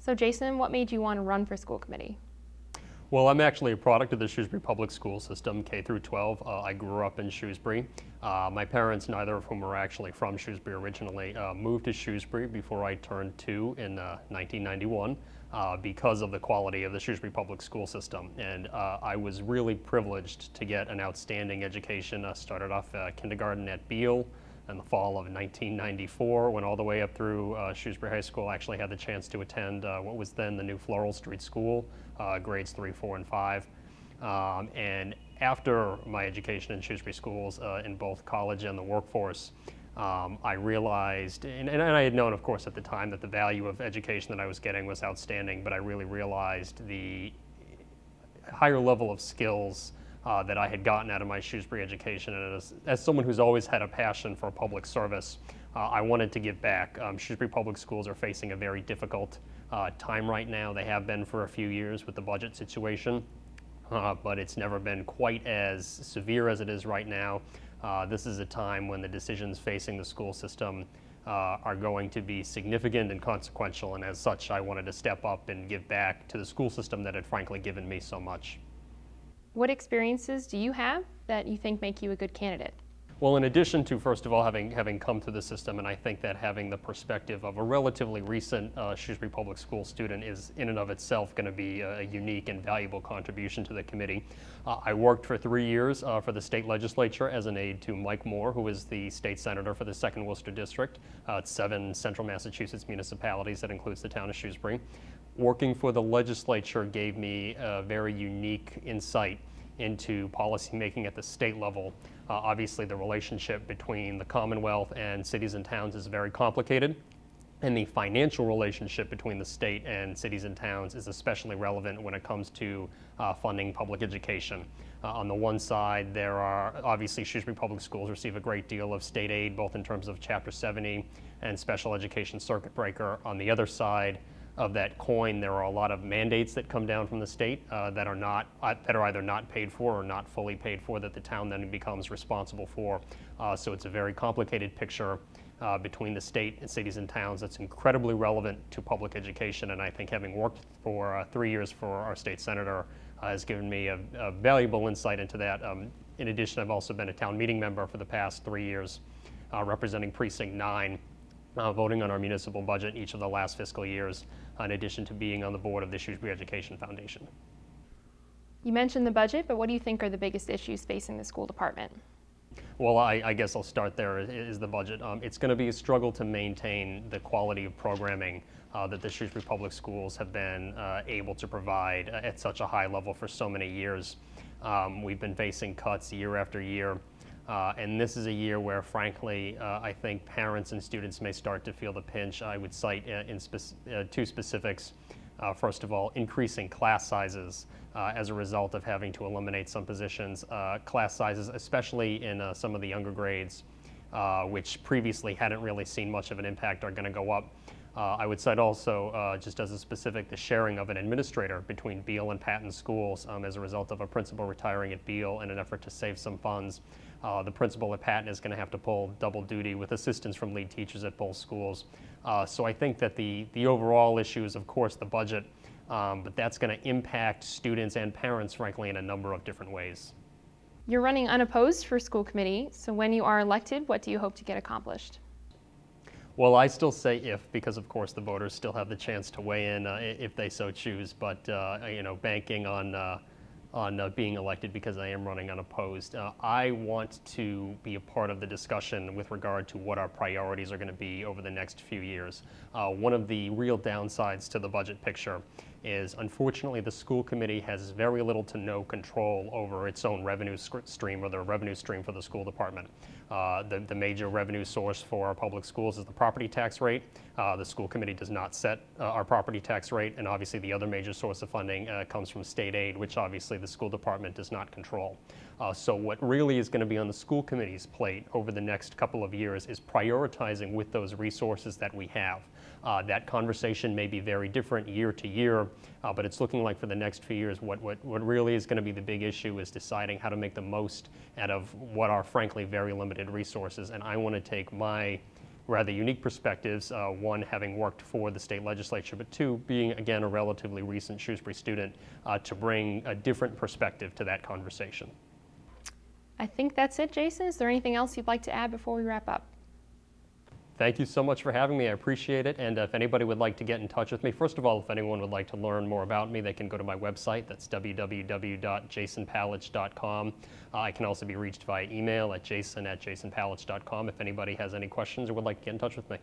So Jason, what made you want to run for school committee? Well, I'm actually a product of the Shrewsbury public school system, K through 12. I grew up in Shrewsbury. My parents, neither of whom were actually from Shrewsbury originally, moved to Shrewsbury before I turned 2 in 1991 because of the quality of the Shrewsbury public school system. And I was really privileged to get an outstanding education. Started off kindergarten at Beale in the fall of 1994, went all the way up through Shrewsbury High School. I actually had the chance to attend what was then the new Floral Street School, grades 3, 4, and 5. And after my education in Shrewsbury schools, in both college and the workforce, I realized, and I had known, of course, at the time that the value of education that I was getting was outstanding, but I really realized the higher level of skills that I had gotten out of my Shrewsbury education. And as someone who's always had a passion for public service, I wanted to give back. Shrewsbury Public Schools are facing a very difficult time right now. They have been for a few years with the budget situation, but it's never been quite as severe as it is right now. This is a time when the decisions facing the school system are going to be significant and consequential, and as such, I wanted to step up and give back to the school system that had frankly given me so much. What experiences do you have that you think make you a good candidate? Well, in addition to, first of all, having come through the system, and I think that having the perspective of a relatively recent Shrewsbury Public School student is in and of itself going to be a unique and valuable contribution to the committee. I worked for 3 years for the state legislature as an aide to Mike Moore, who is the state senator for the 2nd Worcester District. It's 7 central Massachusetts municipalities. That includes the town of Shrewsbury. Working for the legislature gave me a very unique insight into policy making at the state level. Obviously, the relationship between the Commonwealth and cities and towns is very complicated, and the financial relationship between the state and cities and towns is especially relevant when it comes to funding public education. On the one side, there are obviously Shrewsbury Public Schools receive a great deal of state aid, both in terms of Chapter 70 and special education circuit breaker. On the other side of that coin, there are a lot of mandates that come down from the state that are either not paid for or not fully paid for, that the town then becomes responsible for. So it's a very complicated picture between the state and cities and towns that's incredibly relevant to public education. And I think having worked for 3 years for our state senator has given me a valuable insight into that. In addition, I've also been a town meeting member for the past 3 years, representing Precinct 9. Voting on our municipal budget each of the last fiscal years, in addition to being on the board of the Shrewsbury Education Foundation. You mentioned the budget, but what do you think are the biggest issues facing the school department? Well, I guess I'll start there, is the budget. It's going to be a struggle to maintain the quality of programming that the Shrewsbury Public Schools have been able to provide at such a high level for so many years. We've been facing cuts year after year. And this is a year where, frankly, I think parents and students may start to feel the pinch. I would cite two specifics. First of all, increasing class sizes as a result of having to eliminate some positions. Class sizes, especially in some of the younger grades, which previously hadn't really seen much of an impact, are going to go up. I would cite also, just as a specific, the sharing of an administrator between Beale and Patton schools as a result of a principal retiring at Beale in an effort to save some funds. The principal at Patton is going to have to pull double duty with assistance from lead teachers at both schools. So I think that the overall issue is, of course, the budget, but that's going to impact students and parents, frankly, in a number of different ways. You're running unopposed for school committee, so when you are elected, what do you hope to get accomplished? Well, I still say if, because of course the voters still have the chance to weigh in if they so choose, but banking on being elected because I am running unopposed. I want to be a part of the discussion with regard to what our priorities are going to be over the next few years. One of the real downsides to the budget picture is, unfortunately, the school committee has very little to no control over its own revenue stream, or the revenue stream for the school department. The major revenue source for our public schools is the property tax rate. The school committee does not set our property tax rate, and obviously the other major source of funding comes from state aid, which obviously the school department does not control. So what really is going to be on the school committee's plate over the next couple of years is prioritizing with those resources that we have. That conversation may be very different year to year, but it's looking like for the next few years what really is going to be the big issue is deciding how to make the most out of what are frankly very limited resources. And I want to take my rather unique perspectives, one having worked for the state legislature, but two being, again, a relatively recent Shrewsbury student, to bring a different perspective to that conversation. I think that's it, Jason. Is there anything else you'd like to add before we wrap up? Thank you so much for having me. I appreciate it. And if anybody would like to get in touch with me, first of all, if anyone would like to learn more about me, they can go to my website. That's www.jasonpalitsch.com. I can also be reached via email at jason@jasonpalitsch.com if anybody has any questions or would like to get in touch with me.